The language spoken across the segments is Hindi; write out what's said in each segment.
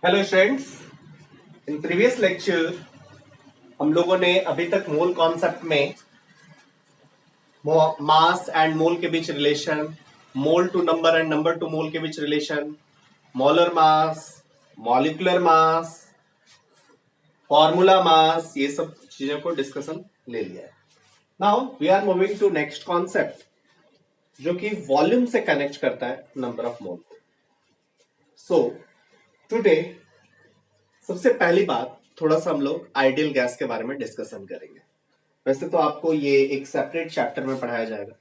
Hello students. In previous lecture हम लोगों ने अभी तक मोल कॉन्सेप्ट में मास एंड मोल के बीच relation, mole to number and number to mole के बीच relation, molar mass, molecular mass, formula mass, ये सब चीजों को डिस्कशन ले लिया है। Now we are moving to next concept जो कि वॉल्यूम से कनेक्ट करता है नंबर ऑफ मोल को। सो टुडे सबसे पहली बात थोड़ा सा हम लोग आइडियल गैस के बारे में डिस्कशन करेंगे। वैसे तो आपको ये एक सेपरेट चैप्टर में पढ़ाया जाएगा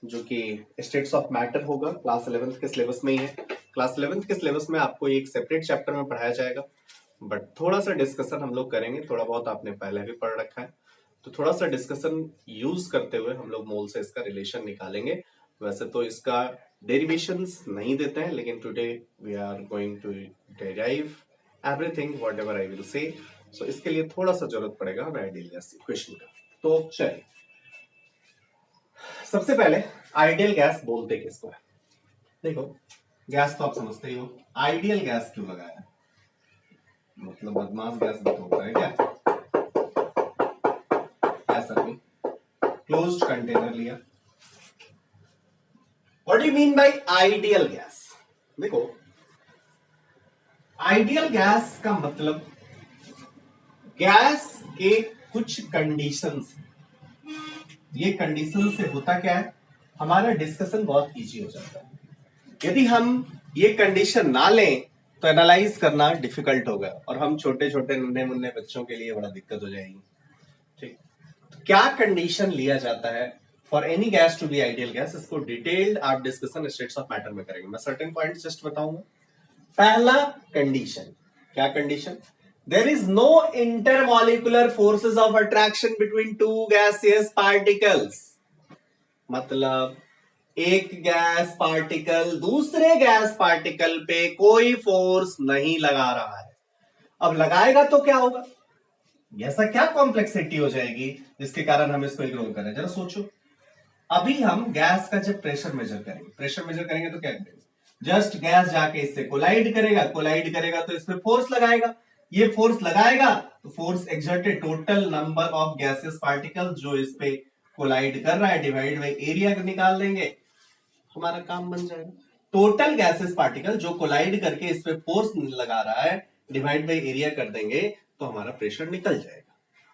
जो कि स्टेट्स ऑफ मैटर होगा, क्लास 11th के सिलेबस में ही है। क्लास 11th के सिलेबस में आपको ये एक सेपरेट चैप्टर में पढ़ाया जाएगा, बट थोड़ा सा डिस्कशन हम लोग करेंगे। थोड़ा बहुत आपने पहले भी पढ़ रखा है, तो थोड़ा सा डिस्कशन यूज करते हुए हम लोग मोल से इसका रिलेशन निकालेंगे। वैसे तो इसका डेरिवेशंस नहीं देते हैं, लेकिन today we are going to derive everything whatever I will say. So इसके लिए थोड़ा सा जरूरत पड़ेगा हमें आइडियल गैस इक्वेशन का। तो चलिए, सबसे पहले आइडियल गैस बोलते किसको है? देखो, गैस तो आप समझते ही हो। आइडियल गैस क्यों लगाया है? मतलब बदमाश गैस भी तो होता है क्या? ऐसा भी क्लोज्ड कंटेनर लिया। What do mean by ideal gas? देखो, आइडियल गैस का मतलब गैस के कुछ कंडीशंस। ये कंडीशन से होता क्या है, हमारा डिस्कशन बहुत इजी हो जाता है। यदि हम ये कंडीशन ना लें तो एनालाइज करना डिफिकल्ट होगा और हम छोटे छोटे नन्हे मुन्ने बच्चों के लिए बड़ा दिक्कत हो जाएगी। ठीक, तो क्या कंडीशन लिया जाता है for any gas to be ideal gas, इसको डिटेल्ड आप डिस्कशन स्टेट्स ऑफ मैटर में करेंगे। मैं सर्टेन पॉइंट्स जस्ट बताऊंगा। पहला कंडीशन, क्या condition? There is no intermolecular forces of attraction between two gaseous particles. मतलब एक गैस पार्टिकल दूसरे गैस पार्टिकल पे कोई फोर्स नहीं लगा रहा है। अब लगाएगा तो क्या होगा? ऐसा क्या कॉम्प्लेक्सिटी हो जाएगी जिसके कारण हम इसको इग्नोर करें? जरा सोचो। अभी हम गैस का जब प्रेशर मेजर करेंगे तो क्या करेंगे? जस्ट गैस जाके इससे कोलाइड करेगा तो इस पे फोर्स लगाएगा। ये फोर्स लगाएगा तो force exerted, total number of gases particle जो इस पे कोलाइड कर रहा है डिवाइड बाई एरिया निकाल देंगे, हमारा काम बन जाएगा। टोटल गैसेस पार्टिकल जो कोलाइड करके इस पे फोर्स लगा रहा है डिवाइड बाई एरिया कर देंगे तो हमारा प्रेशर निकल जाएगा।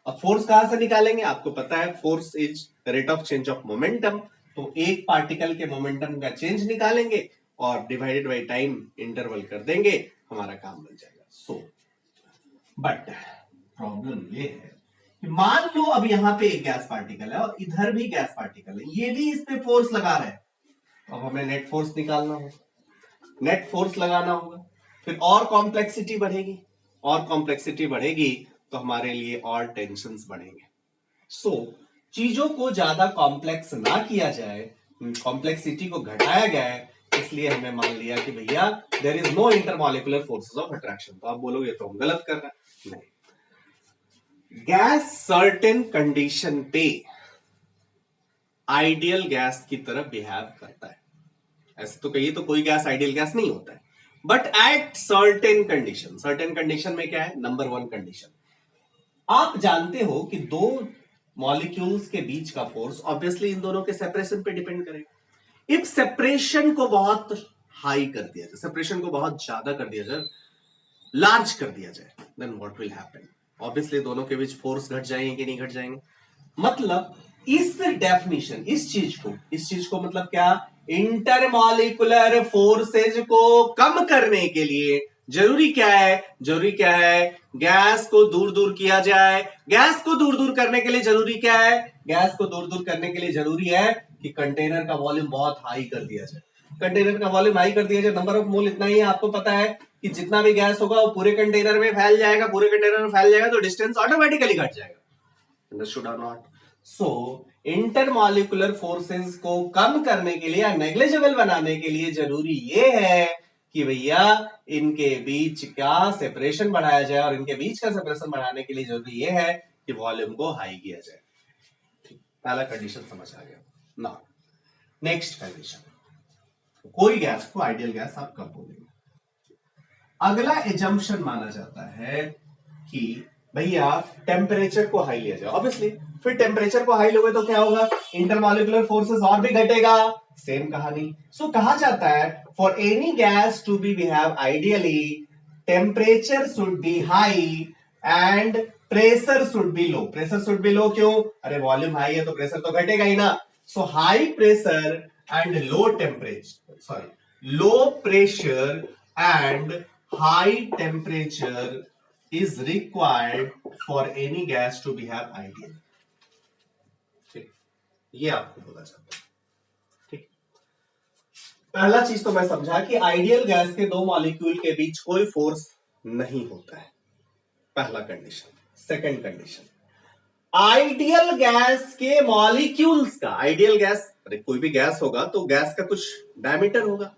अब फोर्स कहां से निकालेंगे? आपको पता है force is rate of change of momentum. तो एक पार्टिकल के मोमेंटम का चेंज निकालेंगे और डिवाइडेड बाई टाइम इंटरवल कर देंगे, हमारा काम बन जाएगा। सो बट प्रॉब्लम ये है कि मान लो अब यहां पे एक गैस पार्टिकल है और इधर भी गैस पार्टिकल है, ये भी इस पे फोर्स लगा रहा है। अब हमें नेट फोर्स निकालना होगा, नेट फोर्स लगाना होगा, फिर और कॉम्प्लेक्सिटी बढ़ेगी, और कॉम्प्लेक्सिटी बढ़ेगी तो हमारे लिए और टेंशंस बढ़ेंगे। सो चीजों को ज्यादा कॉम्प्लेक्स ना किया जाए, कॉम्प्लेक्सिटी को घटाया गया है, इसलिए हमने मान लिया कि भैया there is no intermolecular forces of attraction. तो आप बोलोगे तो हम गलत कर रहे हैं। नहीं, गैस सर्टेन कंडीशन पे आइडियल गैस की तरह बिहेव करता है। ऐसे तो कहिए तो कोई गैस आइडियल गैस नहीं होता है, but at certain condition. Certain condition में क्या है? नंबर वन कंडीशन, आप जानते हो कि दो मॉलिक्यूल्स के बीच का फोर्स ऑब्वियसली इन दोनों के सेपरेशन पे डिपेंड करेगा। इफ सेपरेशन को बहुत हाई कर दिया जाए, सेपरेशन को बहुत ज्यादा कर दिया जाए, लार्ज कर दिया जाए, then what will happen? Obviously दोनों के बीच फोर्स घट जाएंगे कि नहीं घट जाएंगे? मतलब इस डेफिनेशन, इस चीज को मतलब क्या? इंटरमॉलिक्यूलर फोर्सेज को कम करने के लिए जरूरी क्या है? जरूरी क्या है? गैस को दूर दूर किया जाए। गैस को दूर दूर करने के लिए जरूरी क्या है? गैस को दूर दूर करने के लिए जरूरी है कि कंटेनर का वॉल्यूम बहुत हाई कर दिया जाए। कंटेनर का वॉल्यूम हाई कर दिया जाए, नंबर ऑफ मोल इतना ही है, आपको पता है कि जितना भी गैस होगा वो पूरे कंटेनर में फैल जाएगा, पूरे कंटेनर में फैल जाएगा तो डिस्टेंस ऑटोमेटिकली घट जाएगा। अंडरस्टूड और नॉट? सो इंटरमॉलिक्यूलर फोर्सेस को कम करने के लिए या नेग्लिजिबल बनाने के लिए जरूरी ये है कि भैया इनके बीच का सेपरेशन बढ़ाया जाए, और इनके बीच का सेपरेशन बढ़ाने के लिए जरूरी ये है कि वॉल्यूम को हाई किया जाए। पहला कंडीशन समझ आ गया ना? नेक्स्ट कंडीशन, कोई गैस को आइडियल गैस आप कब बोलेंगे? अगला एजम्पशन माना जाता है कि भैया टेम्परेचर को हाई लिया जाए, ऑब्वियसली फिर टेम्परेचर को हाई लोगे तो क्या होगा, इंटरमॉलिक्यूलर फोर्सेस और भी घटेगा, सेम कहानी। सो कहा जाता है for any gas to be behave ideally temperature should be high and pressure should be low. Pressure should be low क्यों, अरे वॉल्यूम हाई है तो प्रेशर तो घटेगा ही ना। So high pressure and low temperature, sorry low pressure and high temperature is required for any gas to behave ideally। ठीक, ये आपको बोला जाता है। ठीक, पहला चीज तो मैं समझा कि आइडियल गैस के दो मॉलिक्यूल के बीच कोई फोर्स नहीं होता है, पहला condition. Second condition, ideal gas के मॉलिक्यूल्स का, आइडियल गैस, अरे कोई भी गैस होगा तो गैस का कुछ डायमीटर होगा,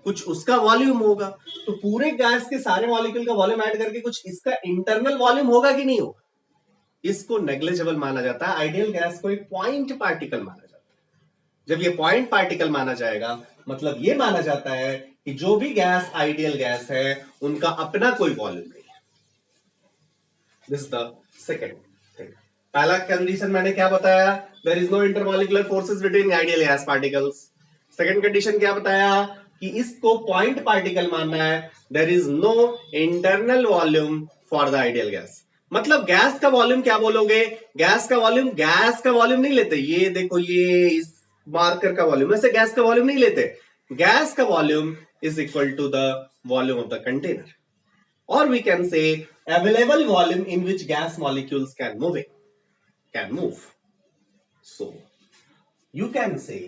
कुछ उसका वॉल्यूम होगा, तो पूरे गैस के सारे मॉलिक्यूल का वॉल्यूम ऐड करके कुछ इसका इंटरनल वॉल्यूम होगा कि नहीं होगा, इसको नेग्लिजिबल माना जाता है। आइडियल गैस को एक पॉइंट पार्टिकल माना जाता है। जब ये पॉइंट पार्टिकल माना जाएगा मतलब ये माना जाता है कि जो भी गैस आइडियल गैस है उनका अपना कोई वॉल्यूम नहीं है। This the second thing. पहला कंडीशन मैंने क्या बताया, there is no intermolecular forces between ideal gas particles. Second condition क्या बताया कि इसको पॉइंट पार्टिकल मानना है, there is no internal volume for the ideal gas. मतलब गैस का वॉल्यूम क्या बोलोगे, गैस का वॉल्यूम नहीं लेते, ये देखो ये इस मार्कर का वॉल्यूम, ऐसे गैस का वॉल्यूम नहीं लेते। गैस का volume is equal to the volume of the container, or we can say available volume in which gas molecules can move। So you can say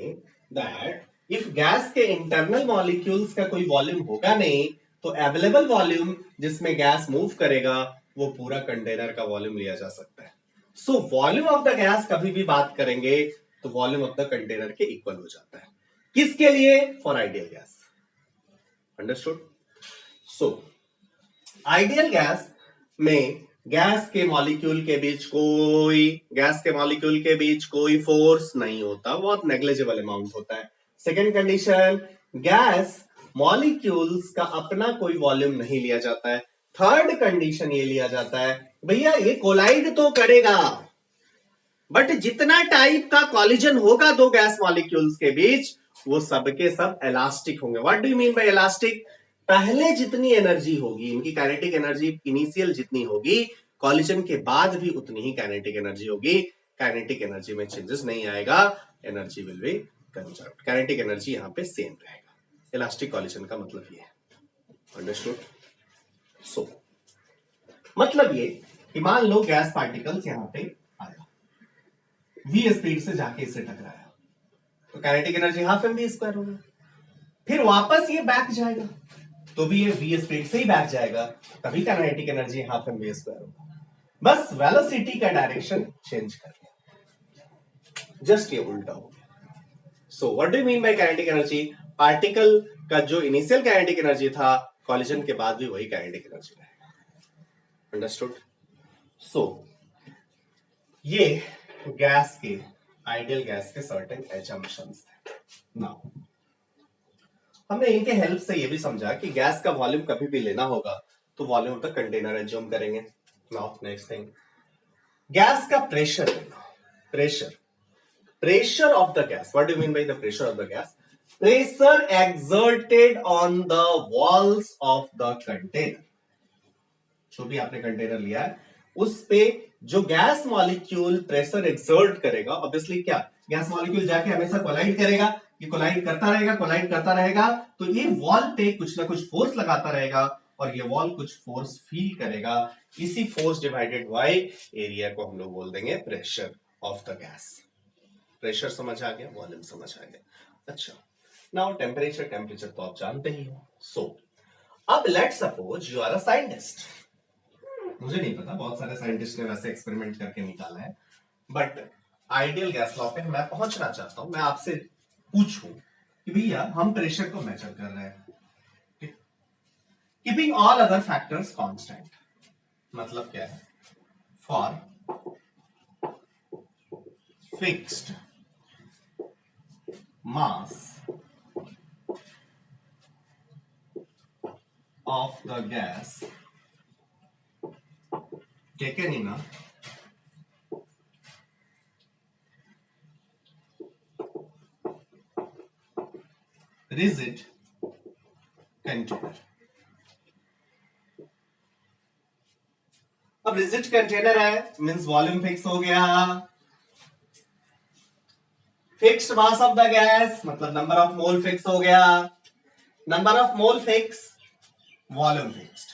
that if gas के internal molecules का कोई वॉल्यूम होगा नहीं तो अवेलेबल वॉल्यूम जिसमें गैस मूव करेगा वो पूरा कंटेनर का वॉल्यूम लिया जा सकता है। So volume of the gas कभी भी बात करेंगे तो वॉल्यूम ऑफ द कंटेनर के इक्वल हो जाता है, किसके लिए, for ideal gas. Understood. So ideal gas में गैस के मॉलिक्यूल के बीच कोई फोर्स नहीं होता, बहुत नेग्लिजिबल अमाउंट होता है। सेकेंड कंडीशन, गैस मॉलिक्यूल्स का अपना कोई वॉल्यूम नहीं लिया जाता है। थर्ड कंडीशन ये लिया जाता है भैया ये कोलाइड तो करेगा बट जितना टाइप का कॉलिजन होगा दो गैस मॉलिक्यूल्स के बीच वो सबके सब इलास्टिक होंगे। What do you mean by elastic, पहले जितनी एनर्जी होगी इनकी काइनेटिक एनर्जी इनिशियल जितनी होगी कॉलिजन के बाद भी उतनी ही काइनेटिक एनर्जी होगी। काइनेटिक एनर्जी में चेंजेस नहीं आएगा, energy will be conserved, kinetic energy यहां पे सेम रहेगा। इलास्टिक कॉलिजन का मतलब ये है। अंडरस्टूड। सो मतलब ये कि मान लो गैस पार्टिकल्स यहां पे आया, v स्पीड से जाके इससे टकराया तो kinetic energy half M V square होगा, फिर वापस ये बैक जाएगा तो भी ये v स्पीड से ही बैक जाएगा, तभी kinetic energy half M V square होगा। बस वेलोसिटी का डायरेक्शन चेंज कर दिया, जस्ट ये उल्टा हो गया। So what do you mean by kinetic energy, particle का जो इनिशियल काइनेटिक एनर्जी था कॉलिजन के बाद भी वही काइनेटिक एनर्जी रहेगा। अंडरस्टूड। सो ये गैस के, आइडियल गैस के सर्टेन एजम्पशंस थे। नाउ हमने इनके हेल्प से ये भी समझा कि गैस का वॉल्यूम कभी भी लेना होगा तो volume of the container assume करेंगे। नाउ नेक्स्ट थिंग, गैस का प्रेशर लेना, pressure of the gas. What do you mean by the pressure of the gas, pressure exerted on the walls of the container. जो भी आपने कंटेनर लिया है उस पे जो गैस मॉलिक्यूल प्रेशर एक्सर्ट करेगा, ऑब्वियसली क्या गैस मॉलिक्यूल जाके हमेशा कोलाइड करेगा, ये कोलाइड करता रहेगा तो ये वॉल पे कुछ ना कुछ फोर्स लगाता रहेगा और ये वॉल कुछ फोर्स फील करेगा। इसी फोर्स डिवाइडेड बाय एरिया को हम लोग बोल देंगे pressure of the gas. Pressure समझ आ गया, वॉल्यूम समझ आ गया। अच्छा, नाउ टेम्परेचर तो आप जानते ही हो। सो अब let's suppose you are a scientist, मुझे नहीं पता, बहुत सारे साइंटिस्ट ने वैसे एक्सपेरिमेंट करके निकाला है, बट आइडियल गैस लॉ पे मैं पहुंचना चाहता हूं। मैं आपसे पूछूं कि भैया हम प्रेशर को मेजर कर रहे हैं, keeping all other factors constant, मतलब क्या है, for fixed mass of the gas taken in a rigid container. अब रिजिड कंटेनर है मींस वॉल्यूम फिक्स हो गया, fixed mass of the gas मतलब नंबर ऑफ मोल फिक्स हो गया, number of mole fix, volume fixed.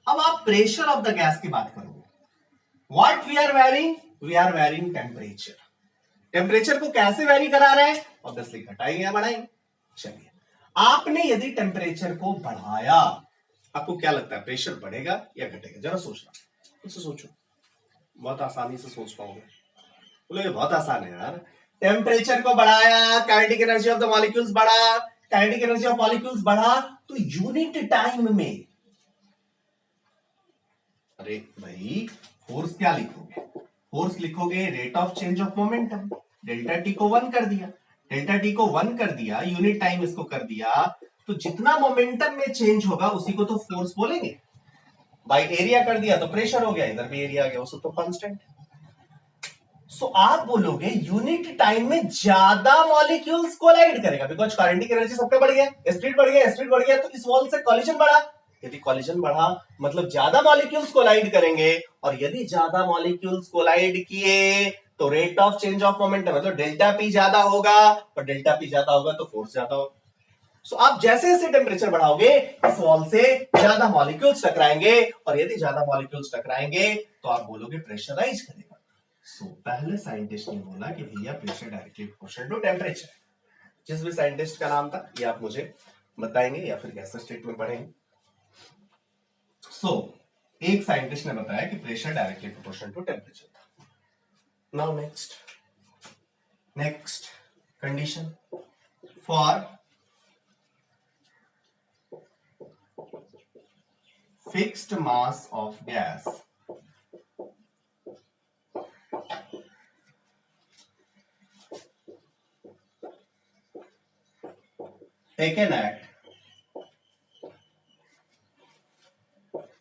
अब आप प्रेशर ऑफ द गैस की बात करोगे, what we are varying, we are varying temperature. Temperature को कैसे वेरी करा रहे हैं, ऑब्वियसली घटाएंगे या बढ़ाएंगे। चलिए, आपने यदि टेम्परेचर को बढ़ाया, आपको क्या लगता है प्रेशर बढ़ेगा या घटेगा? जरा सोचना, कुछ सोचो, बहुत आसानी से सोच पाओगे। बोलो ये बहुत आसान है यार। टेम्परेचर को बढ़ाया, kinetic energy of the molecules बढ़ा, काइनेटिक एनर्जी ऑफ मॉलिक्यूल्स बढ़ा, तो यूनिट टाइम में, अरे भाई फोर्स क्या लिखोगे? फोर्स लिखोगे rate of change of momentum. Delta T को 1 कर दिया, डेल्टा टी को 1 कर दिया, यूनिट टाइम इसको कर दिया, तो जितना मोमेंटम में चेंज होगा उसी को तो फोर्स बोलेंगे। बाई एरिया कर दिया तो प्रेशर हो गया, इधर भी एरिया आ गया, उसको तो कांस्टेंट। सो आप बोलोगे यूनिट टाइम में ज्यादा मॉलिक्यूल्स कोलाइड करेगा, बिकॉज काइनेटिक एनर्जी सबका बढ़ गया, स्पीड बढ़ गया, स्पीड बढ़ गया, तो इस वॉल से कॉलिजन बढ़ा। यदि कॉलिजन बढ़ा मतलब ज्यादा मॉलिक्यूल्स कोलाइड करेंगे, और यदि ज्यादा मॉलिक्यूल्स कोलाइड किए तो rate of change of momentum मतलब डेल्टा पी ज्यादा होगा, और डेल्टा पी ज्यादा होगा तो फोर्स ज्यादा होगा। सो आप जैसे जैसे टेम्परेचर बढ़ाओगे इस वॉल से ज्यादा मॉलिक्यूल्स टकराएंगे, और यदि ज्यादा मॉलिक्यूल्स टकराएंगे तो आप बोलोगे प्रेशराइज करेगा। सो पहले साइंटिस्ट ने बोला कि भैया pressure directly proportional to temperature. जिस भी साइंटिस्ट का नाम था ये आप मुझे बताएंगे या फिर गैस स्टेट में पढ़ेंगे। सो एक साइंटिस्ट ने बताया कि pressure directly proportional to temperature था। Now next condition for fixed mass of gas taken at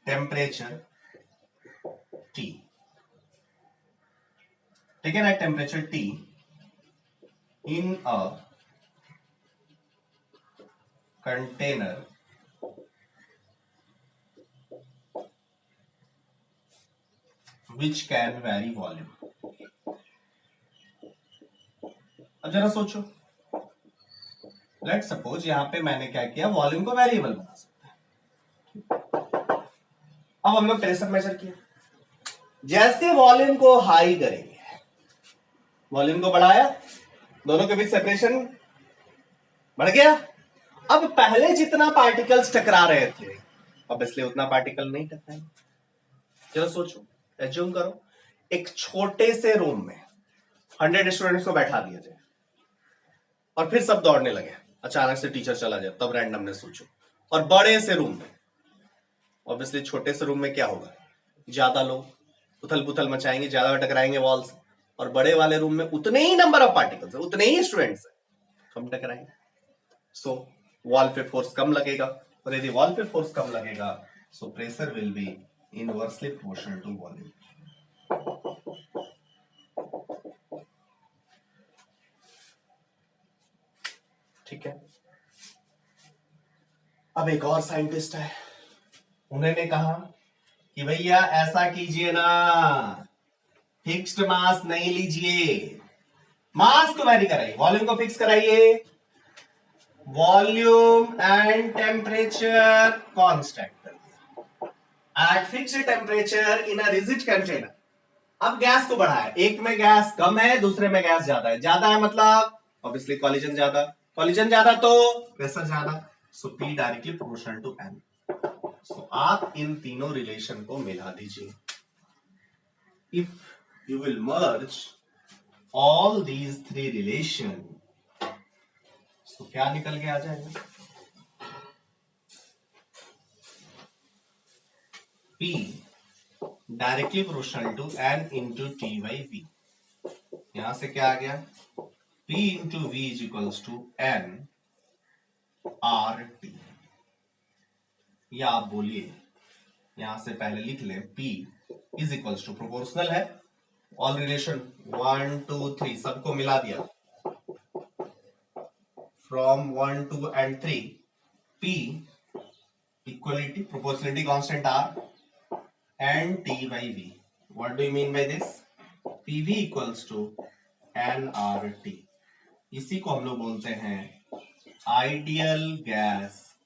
temperature T, taken at temperature T in a container which can vary volume। अब जरा सोचो, लेट सपोज यहां पे मैंने क्या किया, वॉल्यूम को वेरिएबल बना सकते हैं। अब हम लोग प्रेशर मेजर किया, जैसे वॉल्यूम को हाई करेंगे, वॉल्यूम को बढ़ाया, दोनों के बीच सेपरेशन बढ़ गया। अब पहले जितना पार्टिकल्स टकरा रहे थे अब इसलिए उतना पार्टिकल नहीं टकराएंगे। चलो सोचो, एज्यूम करो एक छोटे से रूम में 100 स्टूडेंट्स को बैठा दिया जाए और फिर सब दौड़ने लगे, अचानक से टीचर चला जाए, तब रैंडमनेस सोचो। और बड़े से रूम में, ऑब्वियसली छोटे से रूम में क्या होगा, ज्यादा लोग उथल पुथल मचाएंगे, ज्यादा टकराएंगे वॉल्स, और बड़े वाले रूम में उतने ही नंबर ऑफ पार्टिकल्स है, उतने ही स्टूडेंट्स है, कम टकराएंगे। सो वॉल पे फोर्स कम लगेगा, और यदि वॉल पे फोर्स कम लगेगा so pressure will be inversely proportional to volume. ठीक है। अब एक और साइंटिस्ट है, उन्होंने कहा कि भैया ऐसा कीजिए ना, फिक्स्ड मास नहीं लीजिए, मास को वेरी कराइए, वॉल्यूम को फिक्स कराइए, वॉल्यूम एंड टेम्परेचर कांस्टेंट कर दिया at fixed temperature in a rigid container. अब गैस को बढ़ाया, एक में गैस कम है, दूसरे में गैस ज्यादा है, ज्यादा है मतलब ऑब्वियसली कॉलिजन ज्यादा, कॉलिजन ज्यादा तो प्रेशर ज्यादा, so P directly proportional to N। So आप इन तीनों रिलेशन को मिला दीजिए। If you will merge all these three relation, तो क्या निकल के आ जाएगा, P directly proportional to N into T by V। यहां से क्या आ गया, P into V is equals to N RT। या आप बोलिए, यहां से पहले लिख लें P is equals to, proportional है, ऑल रिलेशन 1 2 3 सबको मिला दिया, from 1 2 and 3, P equality proportionality constant R and T by V. What do you mean by this? PV equals to nRT. इसी को हम लोग बोलते हैं ideal gas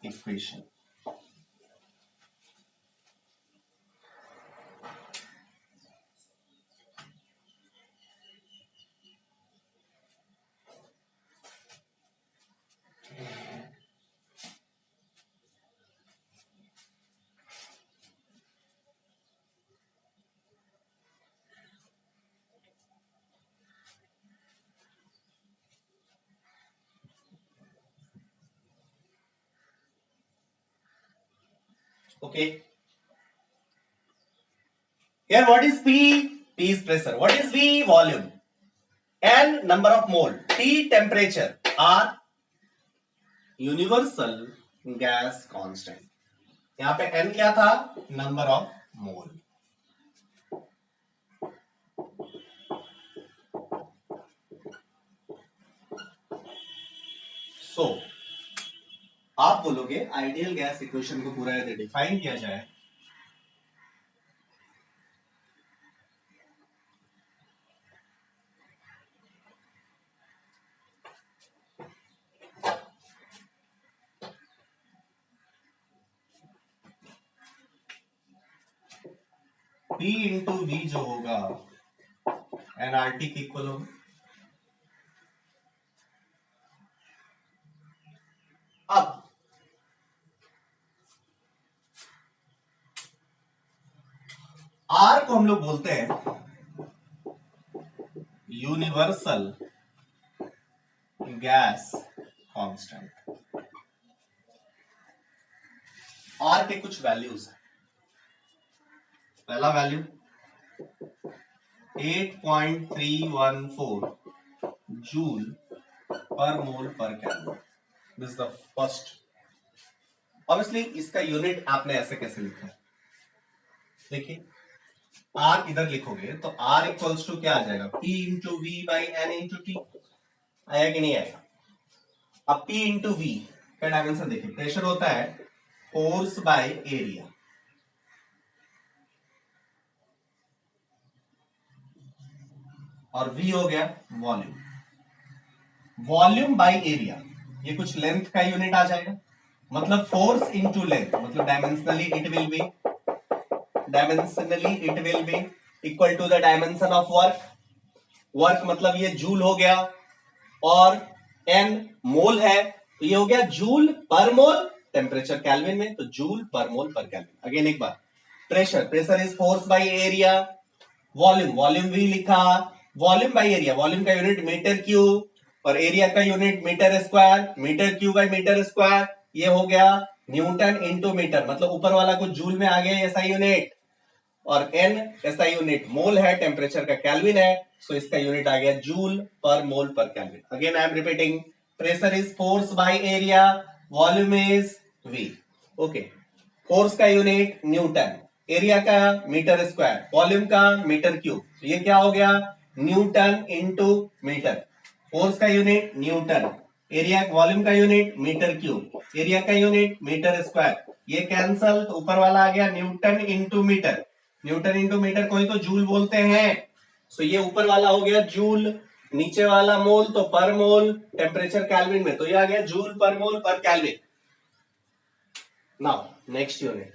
equation. Okay. Here what is P? P is pressure. What is V? Volume. N number of mole. T temperature. R universal gas constant. यहाँ पे N क्या था? Number of mole. So आप बोलोगे आइडियल गैस इक्वेशन को पूरा यदि डिफाइन किया जाए, P इंटू वी जो होगा एनआरटी के इक्वल होगा। अब आर को हम लोग बोलते हैं यूनिवर्सल गैस कांस्टेंट। आर के कुछ वैल्यूज है। पहला वैल्यू 8.314 जूल पर मोल पर calorie, this the first. Obviously इसका यूनिट आपने ऐसे कैसे लिखा है, देखिए आर इधर लिखोगे तो आर इक्वल्स टू क्या आ जाएगा, P into V by N into T, आया कि नहीं आएगा। अब P इंटू वी का डायमेंशन देखिए, प्रेशर होता है फोर्स बाय एरिया, और V हो गया वॉल्यूम। वॉल्यूम बाय एरिया, ये कुछ लेंथ का यूनिट आ जाएगा, मतलब फोर्स इंटू लेंथ, मतलब dimensionally it will be equal to the dimension of work. Work मतलब ये जूल हो गया, और एन मोल है तो ये हो गया जूल पर मोल, टेम्परेचर केल्विन में तो जूल पर मोल पर केल्विन। अगेन एक बार, pressure is force by area, volume भी लिखा, वॉल्यूम बाय एरिया, वॉल्यूम का यूनिट मीटर क्यूब और एरिया का unit metre square, metre cube by metre square, ये हो गया न्यूटन इंटू मीटर, मतलब ऊपर वाला को जूल में आ गया ऐसा यूनिट, और एन ऐसा यूनिट मोल है, टेम्परेचर का केल्विन है, सो इसका यूनिट आ गया जूल पर मोल पर kelvin. Again I am repeating, pressure is force by area, volume is V. Okay, force का यूनिट न्यूटन, एरिया का मीटर स्क्वायर, वॉल्यूम का मीटर क्यूब, तो ये क्या हो गया न्यूटन इंटू मीटर। फोर्स का यूनिट न्यूटन, एरिया वॉल्यूम का यूनिट मीटर क्यूब, एरिया का यूनिट मीटर स्क्वायर, ये कैंसल तो ऊपर वाला आ गया newton into metre, newton into metre को ही तो जूल बोलते हैं, सो ये ऊपर वाला हो गया जूल, नीचे वाला मोल तो पर मोल, टेम्परेचर केल्विन में तो ये आ गया जूल पर मोल पर kelvin. Now next unit,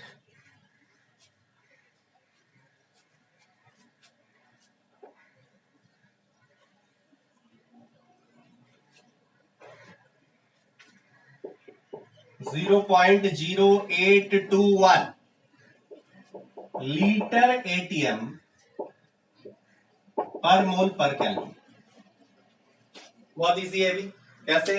zero 0.0821 litre ATM per mole पर केल्विन। बहुत इजी है भी, कैसे,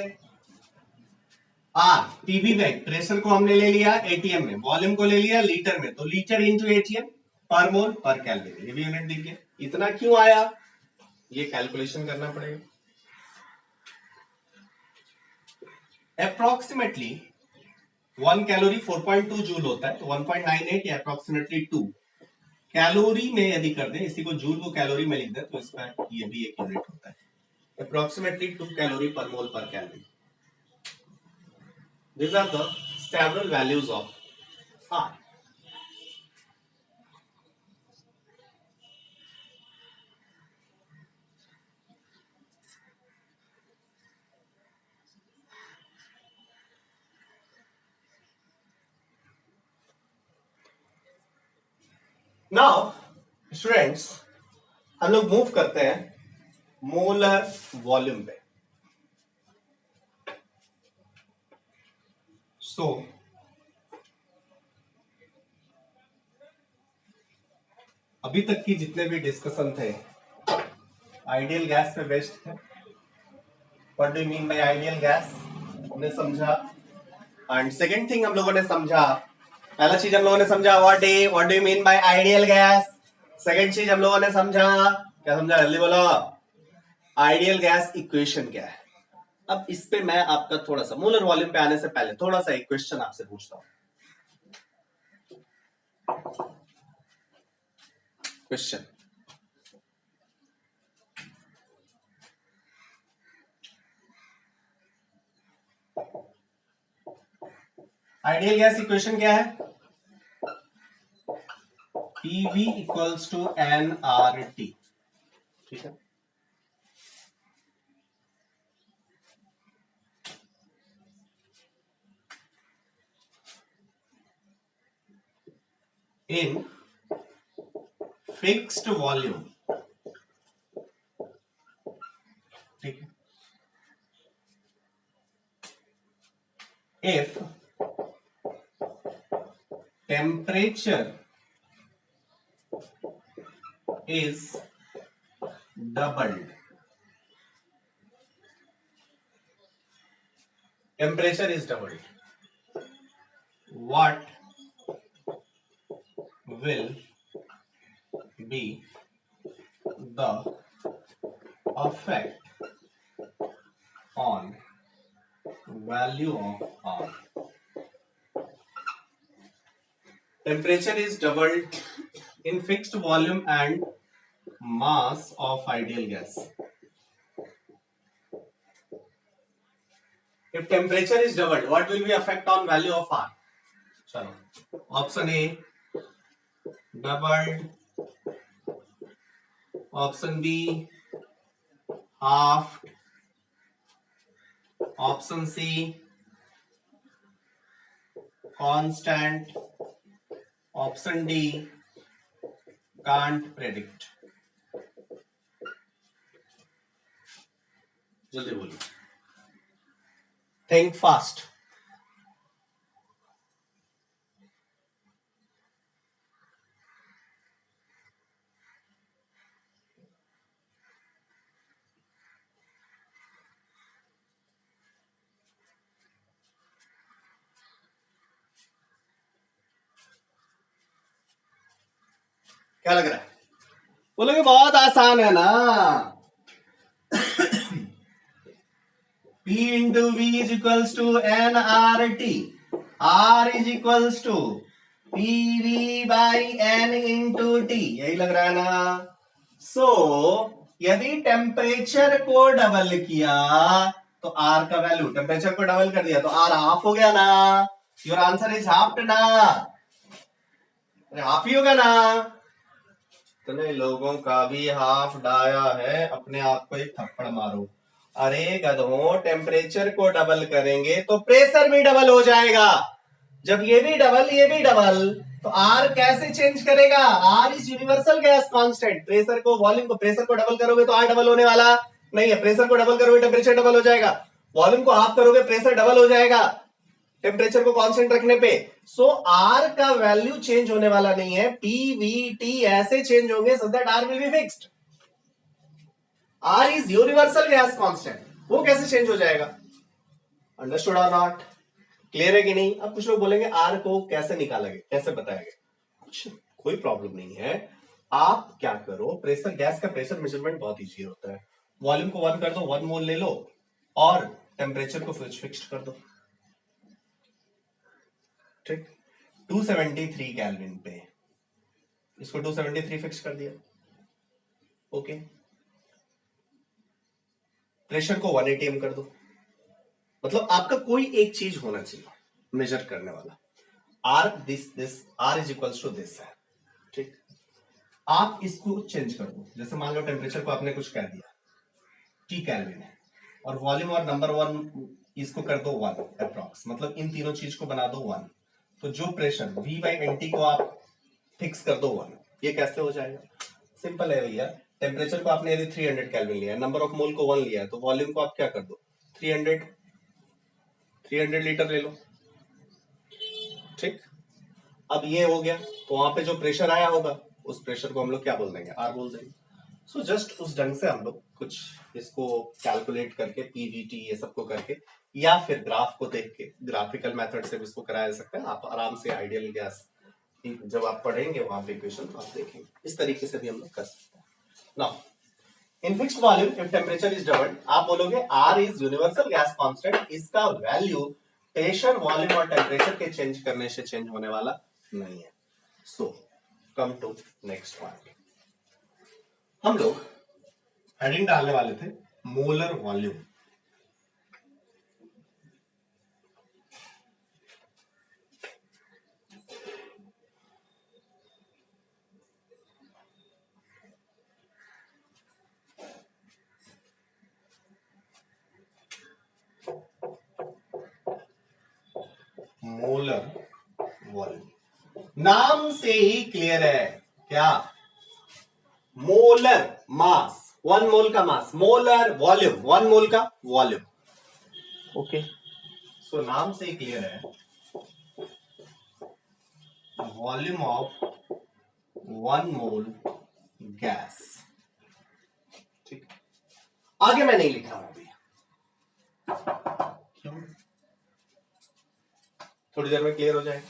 आर पीवी में प्रेशर को हमने ले लिया एटीएम में, वॉल्यूम को ले लिया लीटर में, तो litre into ATM per mole पर केल्विन, ये भी यूनिट दिख गया। इतना क्यों आया, ये कैलकुलेशन करना पड़ेगा। अप्रोक्सीमेटली 1 कैलोरी 4.2 जूल होता है, तो 1.98 या अप्रोक्सीमेटली 2 कैलोरी में यदि कर दे, इसी को जूल को कैलोरी में लिख दे, तो इसका ये भी एक यूनिट होता है, अप्रोक्सीमेटली 2 कैलोरी पर मोल पर calorie. These are the several values of R. Now, students, हम लोग मूव करते हैं मोलर वॉल्यूम पे. सो अभी तक की जितने भी डिस्कशन थे आइडियल गैस पे बेस्ड थे. What do you mean by ideal gas हमने समझा. एंड सेकंड थिंग हम लोगों ने समझा, पहला चीज हम लोगों ने समझा what do you mean by ideal gas. Second चीज हम लोगों ने समझा, क्या समझा जल्दी बोलो, आइडियल गैस इक्वेशन क्या है. अब इस पे मैं आपका थोड़ा सा मोलर वॉल्यूम पे आने से पहले थोड़ा सा एक क्वेश्चन आपसे पूछता हूं. क्वेश्चन, आइडियल गैस इक्वेशन क्या है. PV equals to nRT. ठीक है. In fixed volume. ठीक है. If temperature is doubled, temperature is doubled, what will be the effect on value of R. Temperature is doubled in fixed volume and mass of ideal gas. If temperature is doubled, what will be effect on value of R? चलो, option A doubled, option B half, option C constant, option D can't predict. जल्दी बोलिए, थिंक फास्ट. क्या लग रहा है? बोलोगे बहुत आसान है ना. P into V is equals to nRT. R is equals to PV by N into T. यही लग रहा है ना. सो यदि टेम्परेचर को डबल किया तो R का वैल्यू, टेम्परेचर को डबल कर दिया तो R हाफ हो गया ना. योर आंसर इज हाफ ना. हाफ ही होगा ना. इतने लोगों का भी हाफ डाया है, अपने आप को एक थप्पड़ मारो. अरे गधों, टेम्परेचर को डबल करेंगे तो प्रेशर भी डबल हो जाएगा. जब ये भी डबल ये भी डबल, तो आर कैसे चेंज करेगा. R is universal gas constant. Pressure को, वॉल्यूम को, प्रेशर को डबल करोगे तो आर डबल होने वाला नहीं है. प्रेशर को डबल करोगे टेम्परेचर डबल हो जाएगा. वॉल्यूम को हाफ करोगे प्रेशर डबल हो जाएगा टेम्परेचर को कांस्टेंट रखने पे. सो आर का वैल्यू चेंज होने वाला नहीं है. पीवीटी ऐसे चेंज होंगे so that R will be fixed. R is universal gas constant. वो कैसे चेंज हो जाएगा. अंडरस्टूड और नॉट. क्लियर है कि नहीं. अब कुछ लोग बोलेंगे आर को कैसे निकालेंगे, कैसे बताएंगे. कुछ कोई प्रॉब्लम नहीं है. आप क्या करो, प्रेशर, गैस का प्रेशर मेजरमेंट बहुत इजी होता है. वॉल्यूम को 1 कर दो, 1 मोल ले लो और टेम्परेचर को फिक्स्ड कर दो. ठीक, 273 केल्विन पे इसको 273 फिक्स कर दिया। ओके, प्रेशर को 180 एम कर दो। मतलब आपका कोई एक चीज होना चाहिए मेजर करने वाला। R this R is equals to this है। ठीक, आप इसको चेंज कर दो। जैसे मान लो टेम्परेचर को आपने कुछ कह दिया टी केल्विन है, और वॉल्यूम और नंबर 1 इसको कर दो 1 अप्रॉक्स, मतलब इन तीनों चीज को बना दो 1। तो जो प्रेशर V बाई NT को आप फिक्स कर दो 1। ये कैसे हो जाएगा? सिंपल है भैया, टेम्परेचर को आपने यदि 300 केल्विन लिया है, नंबर ऑफ मोल को 1 लिया है, तो वॉल्यूम को आप क्या कर दो 300 लीटर ले लो। ठीक, अब ये हो गया, तो वहां पे जो प्रेशर आया होगा उस प्रेशर को हम लोग क्या बोल देंगे? आर बोल देंगे। सो जस्ट उस ढंग से हम लोग कुछ इसको कैलकुलेट करके पीवीटी ये सबको करके, या फिर ग्राफ को देख के ग्राफिकल मेथड से भी इसको कराया जा सकता है। आप आराम से आइडियल गैस जब आप पढ़ेंगे वहां पे इक्वेशन आप देखेंगे, इस तरीके से भी हम लोग कर सकते हैं। Now in fixed volume if temperature is doubled, आप बोलोगे R is universal gas constant, इसका वैल्यू प्रेशर, वॉल्यूम और टेम्परेचर के चेंज करने से चेंज होने वाला नहीं है। So come to next point, हम लोग हेडिंग डालने वाले थे मोलर वॉल्यूम। मोलर वॉल्यूम नाम से ही क्लियर है, क्या? मोलर मास, 1 मोल का मास, मोलर वॉल्यूम 1 मोल का वॉल्यूम। ओके, सो नाम से ही क्लियर है, वॉल्यूम ऑफ 1 मोल गैस। ठीक, आगे मैं नहीं लिख रहा हूं अभी, क्यों? थोड़ी देर में क्लियर हो जाएगा।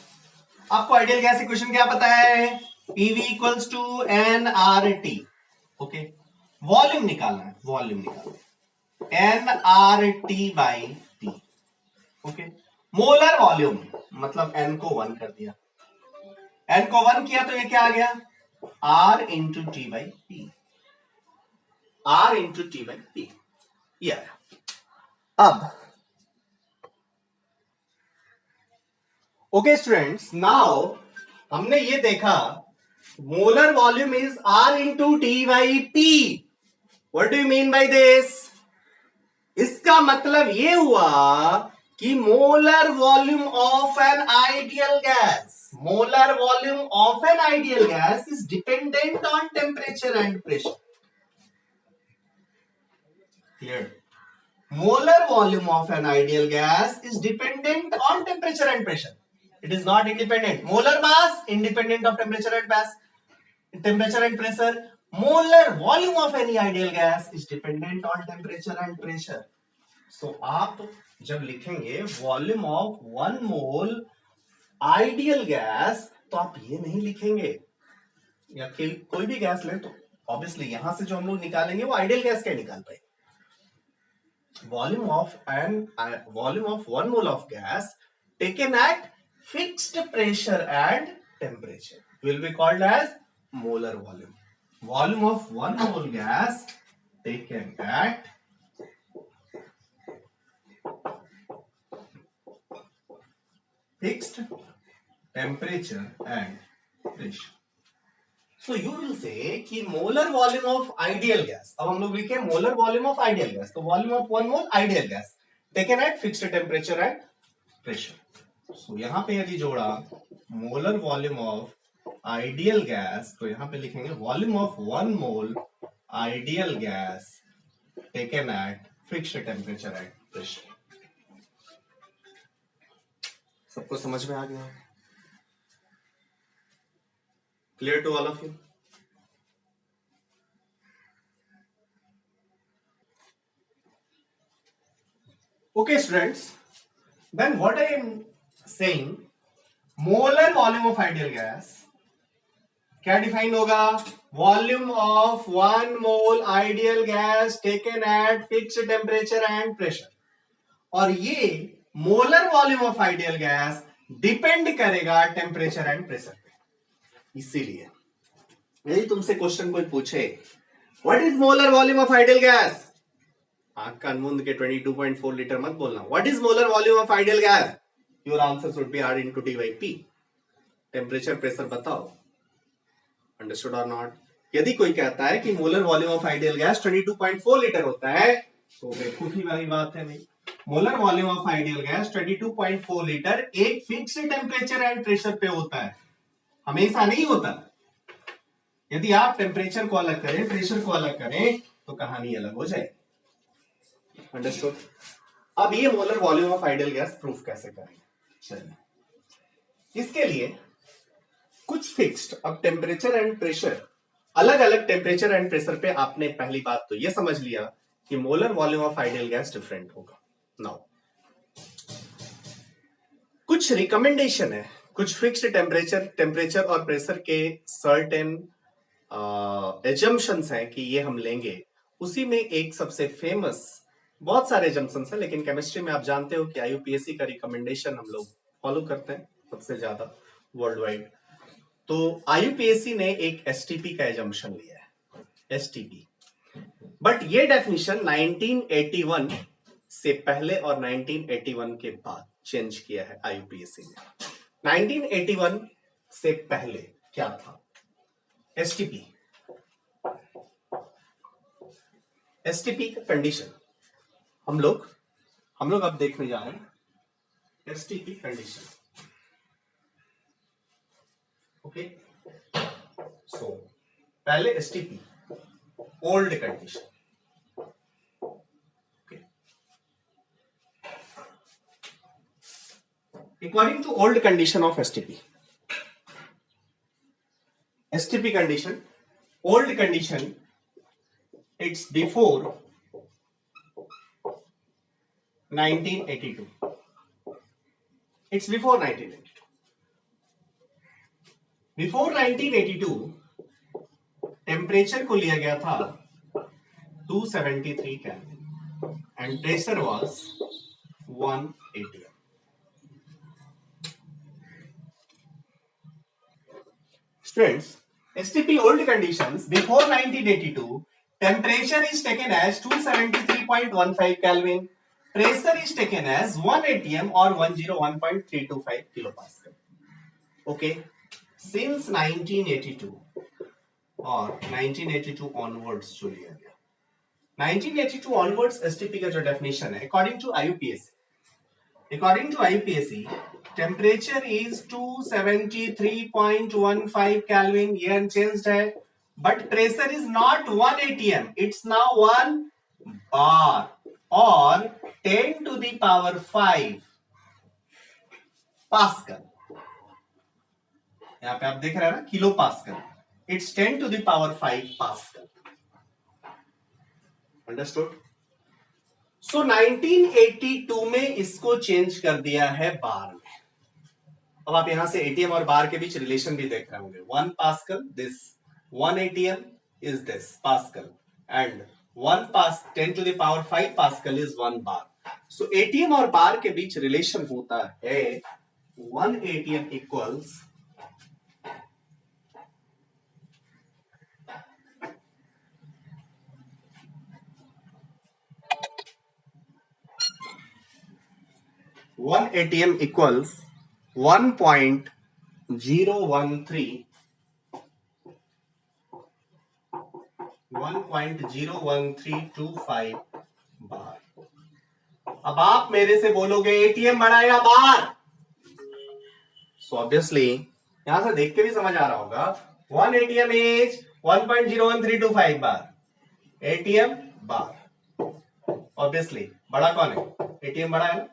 आपको आइडियल गैस इक्वेशन क्या पता है? PV equals to nRT। Okay, volume निकालना है, वॉल्यूम निकालना nRT by T। Okay, molar volume मतलब n को 1 कर दिया, n को 1 किया तो ये क्या आ गया? R into T by P, R into T by P, ये आया। अब ओके स्टूडेंट्स, नाउ हमने ये देखा molar volume is R into T by P. What do you mean by this? इसका मतलब ये हुआ कि molar volume of an ideal gas, molar volume of an ideal gas is dependent on temperature and pressure. Clear? Molar volume of an ideal gas is dependent on temperature and pressure. It is not independent. Molar mass independent of temperature and pressure. Molar volume of any ideal gas is dependent on temperature and pressure. So आप जब लिखेंगे volume of 1 mole ideal gas, तो आप ये नहीं लिखेंगे, या कोई भी गैस लें तो ऑब्वियसली यहां से जो हम लोग निकालेंगे वो आइडियल गैस क्या निकाल पाएंगे? volume of 1 mole of gas taken at fixed pressure and temperature will be called as molar volume. Volume of 1 mole gas taken at fixed temperature and pressure. So you will say कि molar volume of ideal gas, अब हम लोग लिखे molar volume of ideal gas, तो volume of 1 mole ideal gas taken at fixed temperature and pressure. So यहाँ पे यदि जोड़ा molar volume of ideal gas, तो यहाँ पे लिखेंगे volume of 1 mole ideal gas taken at fixed temperature and pressure. सबको समझ में आ गया? Clear to all of you? Okay, students. Then what I am saying, molar volume of ideal gas क्या डिफाइन होगा? Volume of 1 mole ideal gas taken at fixed temperature and pressure. और ये molar volume of ideal gas depend करेगा टेम्परेचर एंड प्रेशर पे। इसीलिए यदि तुमसे क्वेश्चन कोई पूछे what is molar volume of ideal gas, आंख कान मूंद के 22.4 लीटर मत बोलना। What is molar volume of ideal gas, your answer should be R into D by P। Temperature pressure बताओ, अंडरस्टूड और नॉट। यदि कोई कहता है कि molar volume of ideal gas 22.4 litre होता है तो बेवकूफी वाली बात है भाई। Molar volume of ideal gas 22.4 litre एक फिक्स्ड टेम्परेचर एंड प्रेशर पे होता है, हमेशा नहीं होता। यदि आप टेम्परेचर को अलग करें, प्रेशर को अलग करें तो कहानी अलग हो जाएगी, अंडरस्टूड। अब ये molar volume of ideal gas proof कैसे करेंगे, चलिए। इसके लिए कुछ फिक्स्ड, अब टेम्परेचर एंड प्रेशर, अलग अलग टेम्परेचर एंड प्रेशर पे आपने पहली बात तो ये समझ लिया कि molar volume of ideal gas different होगा। नाउ कुछ रिकमेंडेशन है, कुछ फिक्स्ड टेम्परेचर और प्रेशर के सर्टेन एजम्पशंस हैं कि ये हम लेंगे। उसी में एक सबसे फेमस, बहुत सारे एजम्पशंस हैं लेकिन केमिस्ट्री में आप जानते हो कि आईयूपीएससी का रिकमेंडेशन हम लोग फॉलो करते हैं सबसे ज्यादा वर्ल्ड वाइड। तो आईयूपीएससी ने एक एसटीपी का एजम्पशन लिया है, एसटीपी। बट ये डेफिनेशन 1981 से पहले और 1981 के बाद चेंज किया है आईयूपीएससी ने। 1981 से पहले क्या था, एसटीपी, एसटीपी का कंडीशन हम लोग अब देखने जा रहे हैं। STP condition, okay. सो पहले STP old condition, according to old condition of STP condition, old condition, it's before 1982, it's before 1982, before 1982 temperature को लिया गया था 273 kelvin and pressure was 1 atm। Students, STP old conditions before 1982, temperature is taken as 273.15 Kelvin, pressure is taken as 1 atm or 101.325 kilopascal. Okay, since 1982 or 1982 onwards जो लिया गया, 1982 onwards STP का जो definition है according to IUPAC, temperature is 273.15 Kelvin, ये unchanged है, but pressure is not 1 atm, it's now 1 bar or 10 to the power 5 pascal. यहाँ पे आप देख रहे हैं ना, kilopascal, it's 10 to the power 5 pascal, understood. So 1982 में इसको चेंज कर दिया है बार में। अब आप यहां से एटीएम और बार के बीच रिलेशन भी देख रहे होंगे, 1 pascal this, 1 atm is this pascal and 10 to the power 5 pascal is 1 bar. So ATM और बार के बीच रिलेशन होता है 1 atm इक्वल्स 1 atm equals 1.01325 बार। अब आप मेरे से बोलोगे एटीएम बड़ा या बार, सो ऑब्वियसली यहां से देख के भी समझ आ रहा होगा 1 atm is 1.01325 bar, ATM bar. Obviously बड़ा कौन है, एटीएम बड़ा है ना,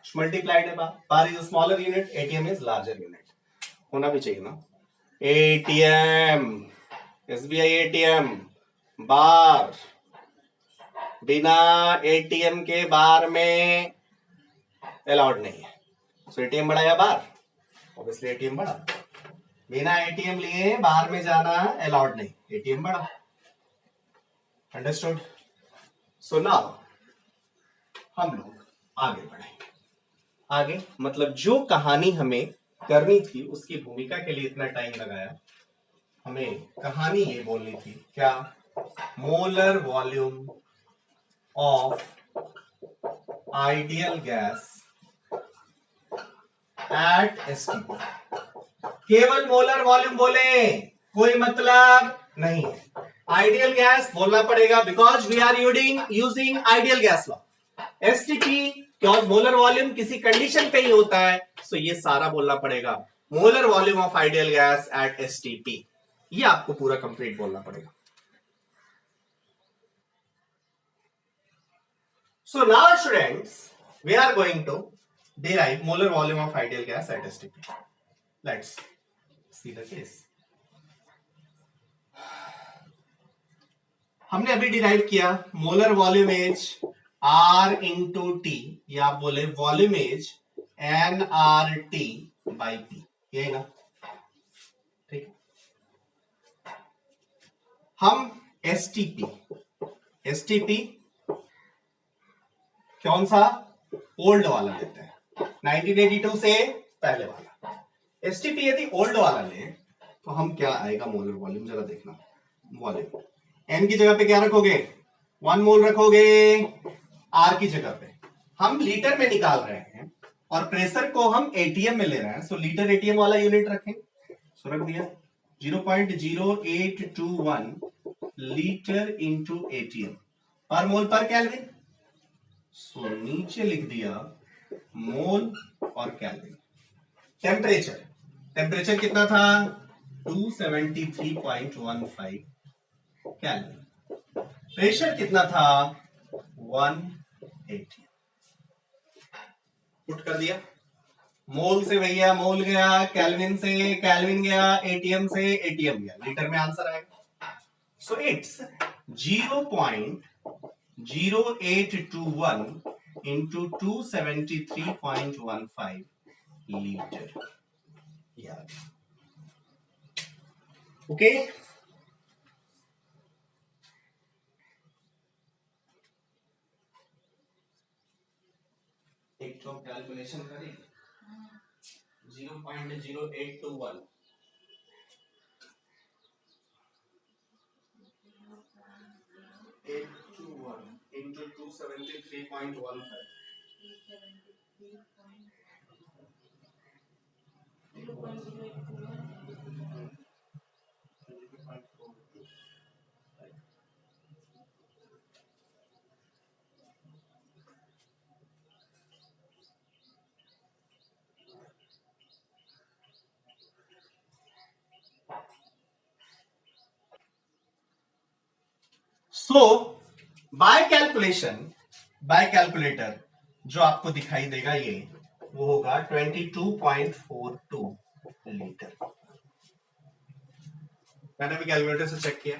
मल्टीप्लाइड है bar is smaller unit, ATM is larger unit, होना भी चाहिए ना। एटीएम, एसबीआई एटीएम बार, बिना एटीएम के बार में अलाउड नहीं है। सो एटीएम बड़ा या बार, ऑब्वियसली एटीएम बड़ा, बिना एटीएम लिए बार में जाना अलाउड नहीं, एटीएम बड़ा, अंडरस्टूड। सो नाउ हम लोग आगे बढ़ेंगे। आगे मतलब जो कहानी हमें करनी थी उसकी भूमिका के लिए इतना टाइम लगाया, हमें कहानी ये बोलनी थी क्या, molar volume of ideal gas at STP. केवल मोलर वॉल्यूम बोले, कोई मतलब नहीं है। आइडियल गैस बोलना पड़ेगा because we are using ideal gas law. STP because molar volume किसी कंडीशन पे ही होता है, सो ये सारा बोलना पड़ेगा। Molar volume of ideal gas at STP, ये आपको पूरा कंप्लीट बोलना पड़ेगा। So now students, we are going to derive molar volume of ideal gas at STP. Let's see the case. हमने अभी डिराइव किया molar volume as R into T, या आप बोले volume as NRT by P, यही ना, ठीक। हम STP कौन सा, ओल्ड वाला लेते हैं, 1982 से पहले वाला। एसटीपी यदि ओल्ड वाला ले तो हम क्या आएगा मोलर वॉल्यूम, जरा देखना। वॉल्यूम एन की जगह पे क्या रखोगे, 1 मोल रखोगे, आर की जगह पे हम लीटर में निकाल रहे हैं और प्रेशर को हम एटीएम में ले रहे हैं, सो लीटर एटीएम वाला यूनिट रखें। सो रख दिया 0.0821 litre into ATM per mole पर केल्विन। सो नीचे लिख दिया मोल और केल्विन। टेम्परेचर कितना था, 273.15 केल्विन। प्रेशर कितना था, 180। पुट कर दिया, मोल से भैया मोल गया, केल्विन से केल्विन गया, एटीएम से एटीएम गया, लीटर में आंसर आएगा। So it's 0.0821 into 273.15 litre. Okay, एक तो कैलकुलेशन करें 0.0821 into 273.15 सो बाय कैलकुलेटर जो आपको दिखाई देगा ये वो होगा 22.42 लीटर। मैंने भी कैलकुलेटर से चेक किया।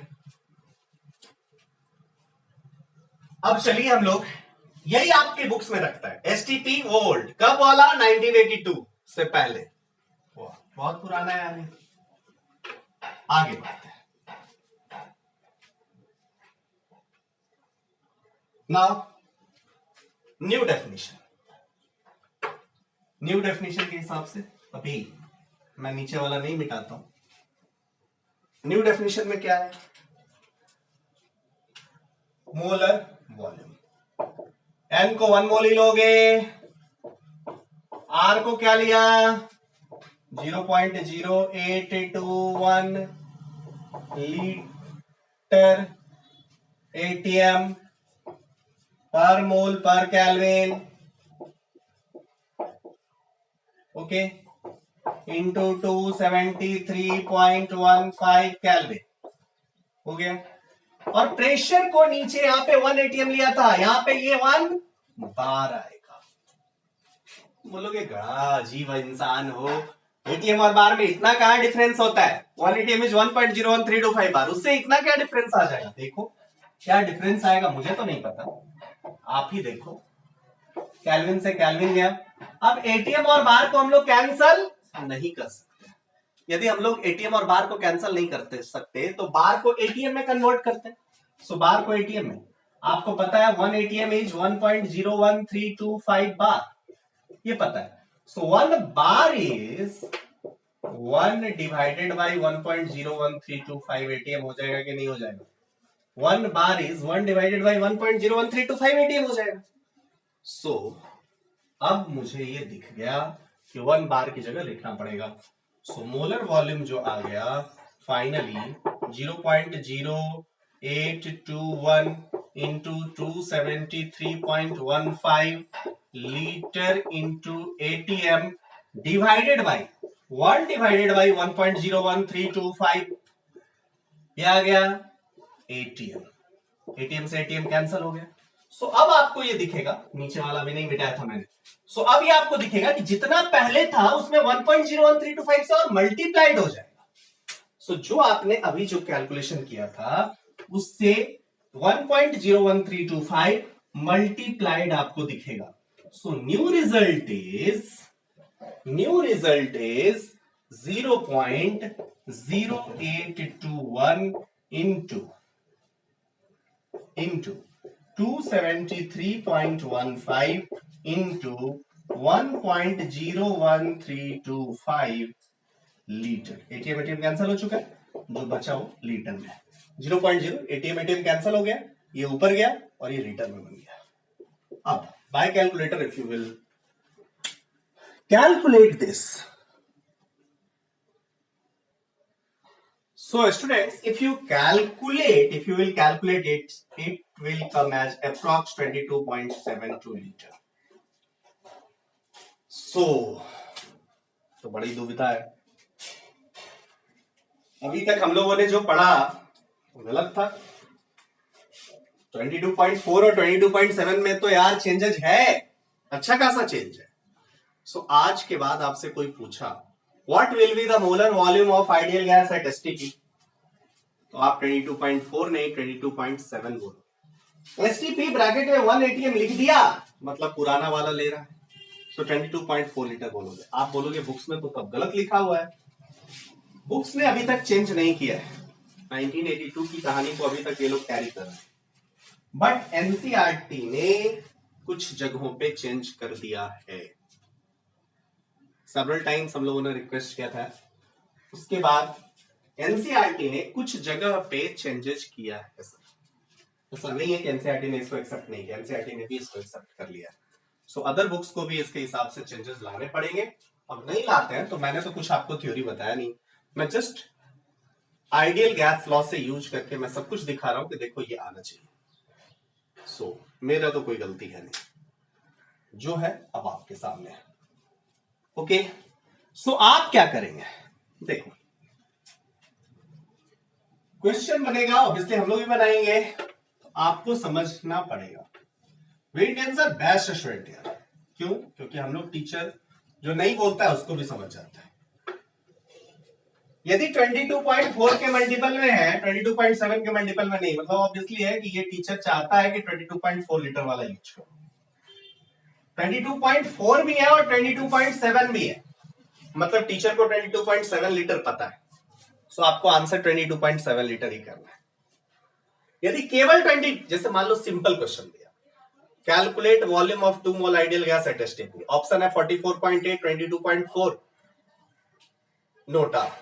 अब चलिए हम लोग, यही आपके बुक्स में रखता है एसटीपी ओल्ड, कब वाला, 1982 से पहले, बहुत पुराना है यानी। आगे बढ़ते हैं। नाउ न्यू डेफिनेशन के हिसाब से अभी मैं नीचे वाला नहीं मिटाता हूं। न्यू डेफिनेशन में क्या है, मोलर वॉल्यूम, एन को 1 मोल ही लोगे, आर को क्या लिया 0.0821 लीटर एटीएम पर मोल पर केल्विन, ओके, इंटू 273.15 केल्विन हो गया। और प्रेशर को नीचे यहां पे 1 एटीएम लिया था, यहां पे ये 1 बार आएगा। बोलोगे अजीब इंसान हो, एटीएम और बार में इतना कहां डिफरेंस होता है, 1 एटीएम इज 1.01325 बार, उससे इतना क्या डिफरेंस आ जाएगा। देखो क्या डिफरेंस आएगा, मुझे तो नहीं पता, आप ही देखो। केल्विन से केल्विन गया। अब एटीएम और बार को हम लोग कैंसल नहीं कर सकते। यदि हम लोग एटीएम और बार को कैंसल नहीं करते सकते तो बार को एटीएम में कन्वर्ट करते। सो बार को एटीएम में, आपको पता है 1 एटीएम इज 1.01325 बार, ये पता है। सो 1 bar is 1 divided by 1.01325 ATM हो जाएगा कि नहीं हो जाएगा? 1 bar is 1 divided by 1.01325 ATM हो जाएगा। सो अब मुझे ये दिख गया कि 1 बार की जगह लिखना पड़ेगा। सो मोलर वॉल्यूम जो आ गया finally 0.0821 into 273.15 litre into ATM divided by 1 divided by 1.01325 ये आ गया एटीएम। एटीएम से एटीएम कैंसिल हो गया। सो अब आपको ये दिखेगा, नीचे वाला भी नहीं मिटाया था मैंने। सो अब ये आपको दिखेगा कि जितना पहले था उसमें 1.01325 से और मल्टीप्लाइड हो जाएगा। सो जो आपने अभी जो कैलकुलेशन किया था उससे 1.01325 मल्टीप्लाइड आपको दिखेगा। So new result is 0.0821 into 273.15 into 1.01325 litre. ATM cancel हो चुका है, जो बचा वो लीटर में 0.0 एटीएम कैंसिल हो गया, ये ऊपर गया और ये लीटर में बन गया। अब by calculator if you will calculate this. So students, if you will calculate it, it will come as approx 22.72 liter. So, तो बड़ी दुविधा है। अभी तक हम लोगों ने जो पढ़ा गलत था। 22.4 और 22.7 में तो यार चेंजेस है, अच्छा खासा चेंज है। सो आज के बाद आपसे कोई पूछा What will be the molar volume of ideal gas at STP? तो आप 22.4 नहीं 22.7 बोलो। STP ब्रैकेट में 1 ATM लिख दिया, मतलब पुराना वाला ले रहा है। सो 22.4 लीटर बोलोगे। आप बोलोगे बुक्स में तो तब गलत लिखा हुआ है। बुक्स ने अभी तक चेंज नहीं किया है। 1982 की कहानी को अभी तक ये लोग कैरी कर रहे हैं, बट एनसीईआरटी ने कुछ जगहों पे चेंज कर दिया है। सेवरल टाइम्स हम लोगों ने रिक्वेस्ट किया था, उसके बाद एनसीईआरटी ने कुछ जगह पे चेंजेस किया है। ऐसा नहीं है कि एनसीईआरटी ने इसको एक्सेप्ट नहीं किया, एनसीईआरटी ने भी इसको एक्सेप्ट कर लिया। सो अदर बुक्स को भी इसके हिसाब से चेंजेस लाने पड़ेंगे। अब नहीं लाते हैं तो मैंने तो कुछ आपको थ्योरी बताया नहीं, मैं जस्ट आइडियल गैस लॉ से यूज करके मैं सब कुछ दिखा रहा हूं कि देखो ये आना चाहिए। सो मेरा तो कोई गलती है नहीं, जो है अब आपके सामने है। ओके, सो आप क्या करेंगे, देखो क्वेश्चन बनेगा, ऑब्वियसली हम लोग भी बनाएंगे, तो आपको समझना पड़ेगा। वेट आंसर बेस्ट स्टूडेंट यार, क्यों? क्योंकि हम लोग टीचर जो नहीं बोलता है उसको भी समझ जाता है। यदि 22.4 के मल्टीपल में है, 22.7 के मल्टीपल में नहीं, मतलब ऑब्वियसली है कि ये टीचर चाहता है कि 22.4 लीटर वाला यूज करो। 22.4 भी है और 22.7 भी है, मतलब टीचर को 22.7 लीटर पता है। सो आपको आंसर 22.7 लीटर ही करना है। यदि केवल 20, जैसे मान लो सिंपल क्वेश्चन दिया, calculate volume of 2 mole ideal gas at STP, option है 44.8, 22.4 नोटा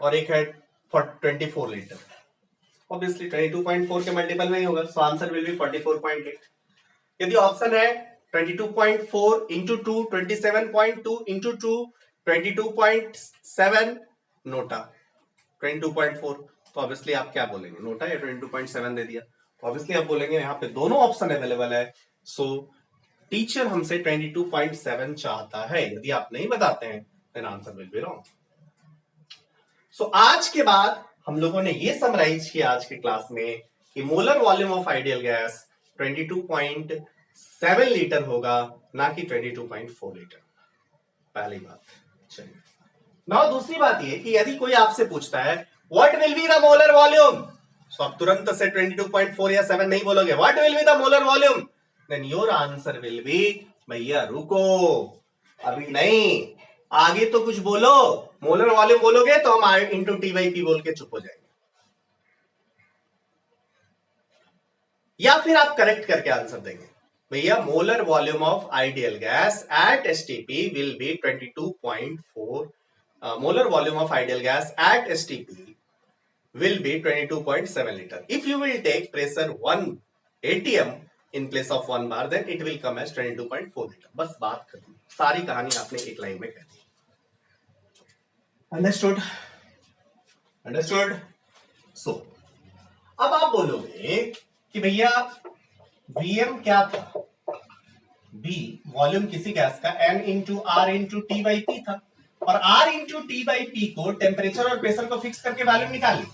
और एक है 24 लीटर। ऑब्वियसली 22.4 के मल्टीपल में ही होगा, सो आंसर विल बी 44.8। यदि ऑप्शन है 22.4 इंटू 2, 27.2 इंटू 2, 22.7 नोटा 22.4, तो ऑब्वियसली आप क्या बोलेंगे, नोटा या 22.7 दे दिया। ऑब्वियसली आप बोलेंगे यहाँ पे दोनों ऑप्शन अवेलेबल है, सो टीचर हमसे 22.7 चाहता है। यदि आप नहीं बताते हैं then answer will be wrong. So आज के बाद हम लोगों ने ये समराइज किया आज की क्लास में कि molar volume of ideal gas 22.7 litre होगा, ना कि 22.4 लीटर। पहली बात। चलिए नाउ दूसरी बात ये कि यदि कोई आपसे पूछता है what will be the molar volume, so आप तुरंत से 22.4 या 7 नहीं बोलोगे, what will be the molar volume, then your answer will be, भैया रुको अभी नहीं, आगे तो कुछ बोलो। मोलर वॉल्यूम बोलोगे तो हम इंटू टी बाई पी बोल के चुप हो जाएंगे, या फिर आप करेक्ट करके आंसर देंगे भैया molar volume of ideal gas at STP will be 22.4 molar volume of ideal gas at STP will be 22.7 liter. If you will take pressure 1 atm in place of 1 bar, then it will come as 22.4 liter. बस बात खत्म, सारी कहानी आपने एक लाइन में कह दी. अंडरस्टूड? अंडरस्टूड? सो अब आप बोलोगे कि भैया Vm क्या था? V वॉल्यूम किसी गैस का n into R into T by P था, और R into T by P को टेम्परेचर और प्रेशर को फिक्स करके वॉल्यूम निकाल ली.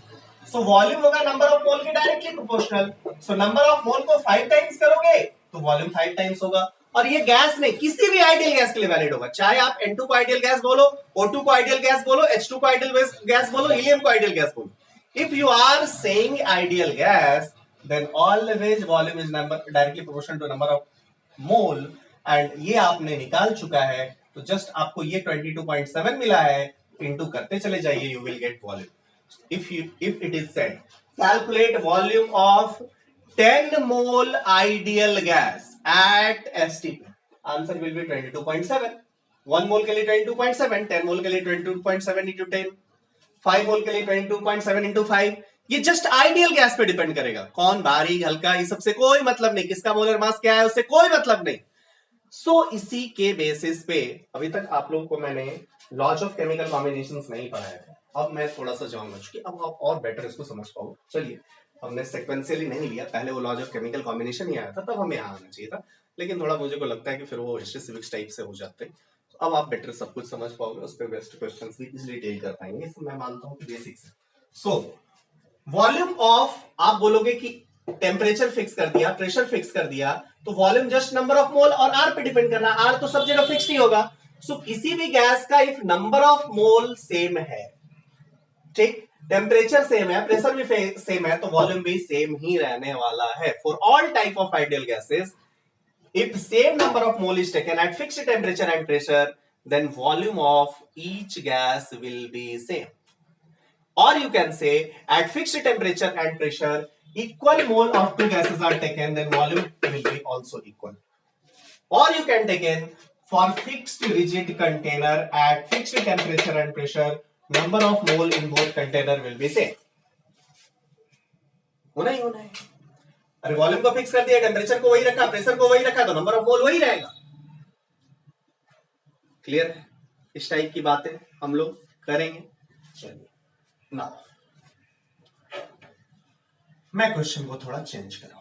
सो वॉल्यूम होगा नंबर ऑफ मोल के directly proportional. So number of mole को 5 टाइम्स करोगे तो वॉल्यूम 5 टाइम्स होगा. और ये गैस नहीं, किसी भी आइडियल गैस के लिए वैलिड होगा, चाहे आप N2 को आइडियल गैस बोलो, O2 को आइडियल गैस बोलो, H2 को आइडियल गैस बोलो, हीलियम को आइडियल गैस बोलो. If you are saying ideal gas, then always volume is number directly proportional to number of mole, and ये आपने निकाल चुका है. तो जस्ट आपको ये 22.7 मिला है, इंटू करते चले जाइए, you will get volume. If it is said calculate volume of 10 mole ideal gas at STP, answer will be 22.7. 1 मोल के लिए 22.7, 10 मोल के लिए 22.7 into 10, 5 मोल के लिए 22.7 into 5. ये जस्ट आइडियल गैस पे डिपेंड करेगा, कौन भारी हल्का, इस सबसे कोई मतलब नहीं, किसका मोलर मास क्या है उससे कोई मतलब नहीं. सो इसी के बेसिस पे अभी तक आप लोगों को मैंने लॉज ऑफ केमिकल कॉम्बिनेशंस नहीं पढ़ाया था. अब मैं थोड़ा सा जाऊंगा क्योंकि अब आप और बेटर इसको समझ पाओ. चलिए, हमने सेक्वेंशियली नहीं लिया, पहले वो लॉज ऑफ केमिकल कॉम्बिनेशन ही आया था, तब हमें यहाँ आना चाहिए था, लेकिन थोड़ा मुझे को लगता है कि फिर वो हिस्ट्री सिविक्स टाइप से हो जाते हैं. तो अब आप बेटर सब कुछ समझ पाओगे, उस पर बेस्ट क्वेश्चंस भी इजीली डील कर पाएंगे. इसमें मैं मानता हूँ कि बेसिक्स है. सो वॉल्यूम ऑफ, आप बोलोगे कि टेम्परेचर फिक्स कर दिया, प्रेशर फिक्स कर दिया, तो वॉल्यूम जस्ट नंबर ऑफ मोल और आर पे डिपेंड करना. आर तो सब जगह फिक्स नहीं होगा. सो किसी भी गैस का if number of mole same है, ठीक, टेम्परेचर सेम है, प्रेशर भी सेम है, तो वॉल्यूम भी सेम ही रहने वाला है. For all type of ideal gases, if same number of mole is taken at fixed temperature and pressure, then volume of each gas will be same. Or you can say at fixed temperature and pressure, equal mole of two gases are taken, then volume will be also equal. Or you can take in for fixed rigid container at fixed temperature and pressure, number of mole in both container will be same. होना ही होना है. अरे वॉल्यूम को फिक्स कर दिया, टेम्परेचर को वही रखा, प्रेशर को वही रखा, तो नंबर ऑफ मोल वही रहेगा. क्लियर है? इस टाइप की बातें हम लोग करेंगे. चलिए ना, मैं क्वेश्चन को थोड़ा चेंज करूं.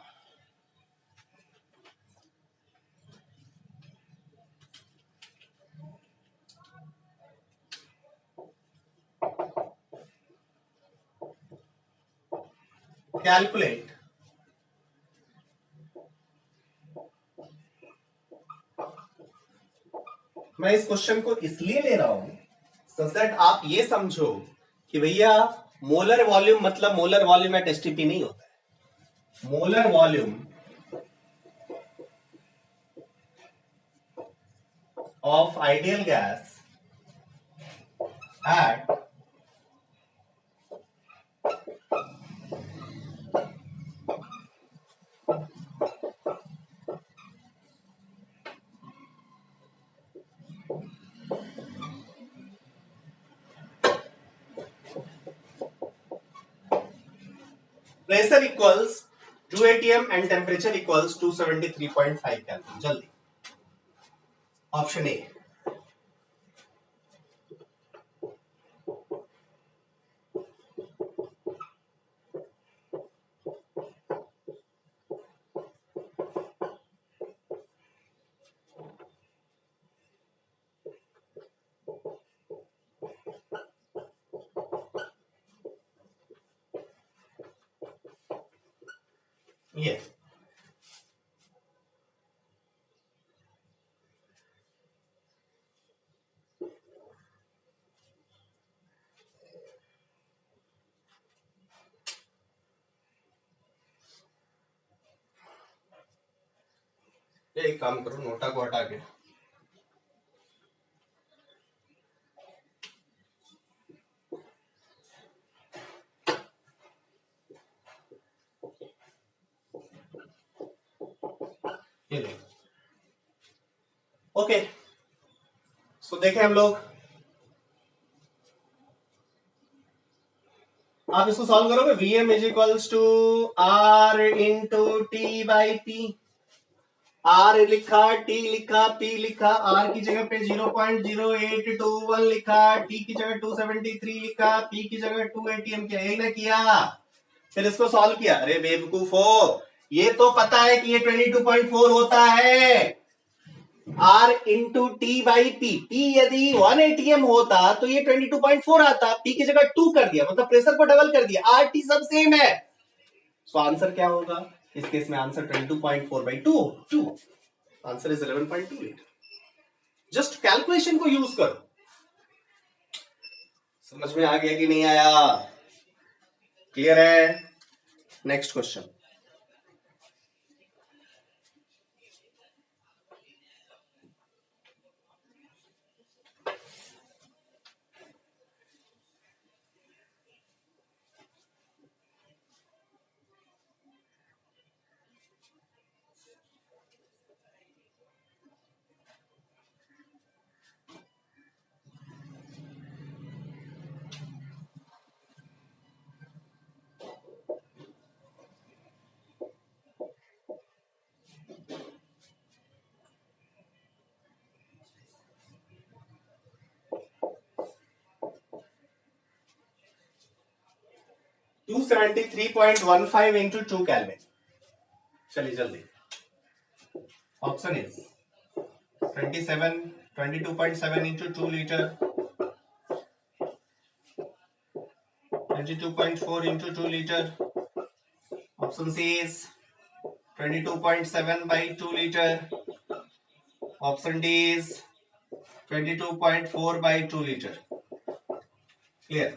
कैलकुलेट मैं इस क्वेश्चन को इसलिए ले रहा हूं सो दैट आप ये समझो कि भैया मोलर वॉल्यूम मतलब मोलर वॉल्यूम एट एसटीपी नहीं होता है. Molar volume of ideal gas at pressure equals 2 atm and temperature equals 273.5 kelvin. जल्दी ऑप्शन ए. ये एक काम करो, नोटा को हटा के ये देखो, ओके। सो देखें हम लोग, आप इसको सॉल्व करोगे। Vm is equals to R into T by P. R लिखा, T लिखा, P लिखा। R की जगह पे 0.0821 लिखा, T की जगह 273 लिखा, P की जगह 280 किया, यही ना किया। फिर इसको सॉल्व किया। अरे बेवकूफो, ये तो पता है कि ये 22.4 होता है। R into T by P, P यदि 1 ATM होता तो ये 22.4 आता, पी की जगह 2 कर दिया, मतलब प्रेशर को डबल कर दिया। आर टी सब सेम है। तो आंसर क्या होगा इस केस में? Answer 22.4 by 2, answer is 11.2 litre. Just calculation को यूज करो। समझ में आ गया कि नहीं आया? क्लियर है? Next question. To 273.15 into 2 Kelvin. चलिए जल्दी। Option is 22.7 into 2 litre, 22.4 into 2 liter. Option C is 22.7 by 2 liter. Option D is 22.4 by 2 liter. Clear?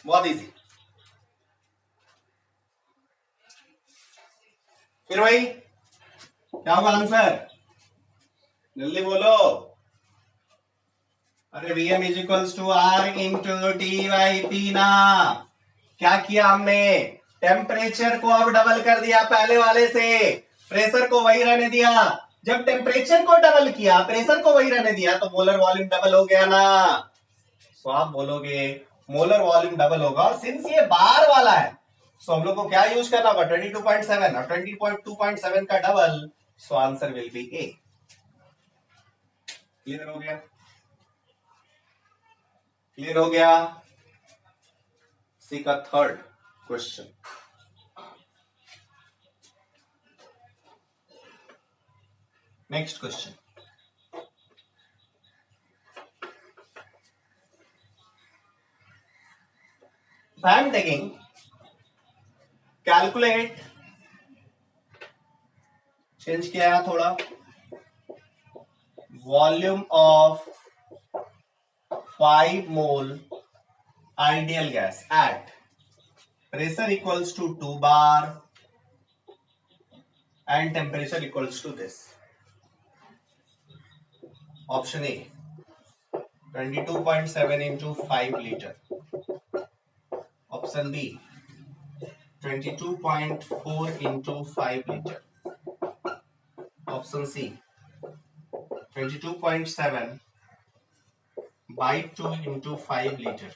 बहुत इजी। फिर भाई क्या होगा आंसर? जल्दी बोलो। अरे Vm is equals to R into T by P ना। क्या किया हमने? टेम्परेचर को अब डबल कर दिया पहले वाले से, प्रेशर को वही रहने दिया। जब टेम्परेचर को डबल किया, प्रेशर को वही रहने दिया, तो मोलर वॉल्यूम डबल हो गया ना। तो आप बोलोगे मोलर वॉल्यूम डबल होगा, और सिंस ये बार वाला है सो हम लोग को क्या यूज करना होगा? 22.7 और 22.7 का double, so answer will be A. Clear हो गया? क्लियर हो गया? सी का third question. Next question. I am taking calculate, change किया है थोड़ा, volume of 5 mole ideal gas at pressure equals to 2 bar and temperature equals to this. Option A 22.7 into 5 liter. Option B 22.4 into 5 liter. Option C 22.7 by 2 into 5 liter.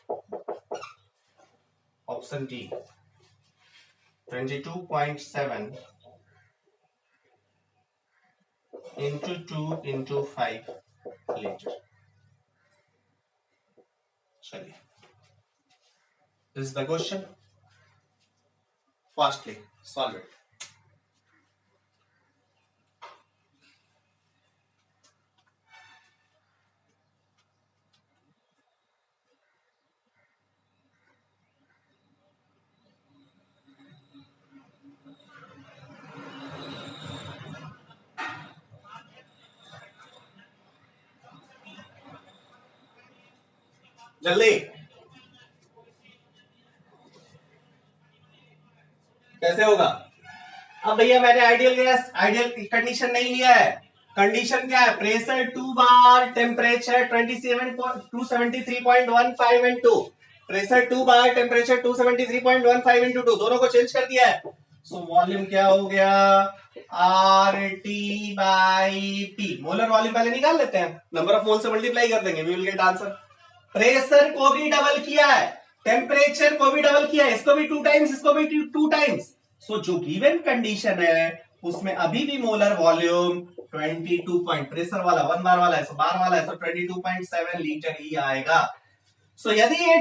Option D 22.7 into 2 into 5 liter. चलिए, this is the question. Fastly solve it. जल्दी। कैसे होगा? अब भैया मैंने आइडियल गैस, आइडियल कंडीशन नहीं लिया है। कंडीशन क्या है? प्रेशर 2 बार, टेम्परेचर 273.15 into 2। प्रेशर 2 बार, टेम्परेचर 273.15 into 2, दोनों को चेंज कर दिया है। सो वॉल्यूम क्या हो गया, R T by P. Molar volume पहले निकाल लेते हैं, नंबर ऑफ मोल से मल्टीप्लाई कर देंगे, we will get answer. Pressure को भी डबल किया है, टेम्परेचर को भी डबल किया है, इसको भी 2 टाइम्स, इसको भी 2 टाइम्स। सो जो गिवन कंडीशन है उसमें अभी भी मोलर वॉल्यूम 22 पॉइंट, प्रेशर वाला 1 बार वाला है, सो बार वाला है, तो 22.7 लीटर ही आएगा। सो यदि ये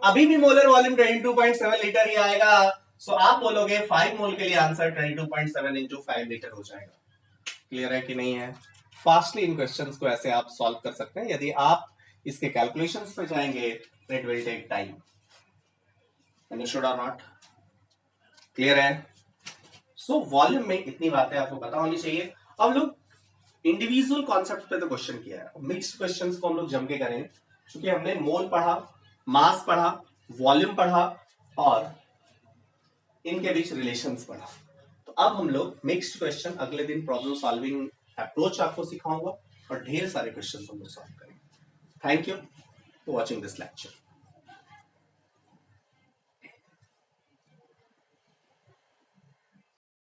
अभी भी मोलर वॉल्यूम 22.7 लीटर ही आएगा, सो आप बोलोगे 5 मोल के लिए आंसर 22.7 इंटू 5 लीटर हो जाएगा। क्लियर है कि नहीं है? फास्टली इन क्वेश्चंस को ऐसे आप सॉल्व कर सकते हैं। यदि आप इसके कैलकुलेशंस पे जाएंगे it will take time. Understood और नॉट? क्लियर है? सो वॉल्यूम में इतनी बातें आपको पता होनी चाहिए। अब लोग इंडिविजुअल कॉन्सेप्ट पे तो क्वेश्चन किया है, मिक्स्ड क्वेश्चंस को हम लोग जम के करें, क्योंकि हमने मोल पढ़ा, मास पढ़ा, वॉल्यूम पढ़ा और इनके बीच रिलेशंस पढ़ा। तो अब हम लोग मिक्स्ड क्वेश्चन अगले दिन प्रॉब्लम सॉल्विंग अप्रोच आपको सिखाऊंगा और ढेर सारे क्वेश्चन हम लोग सॉल्व करेंगे। Thank you for watching this lecture.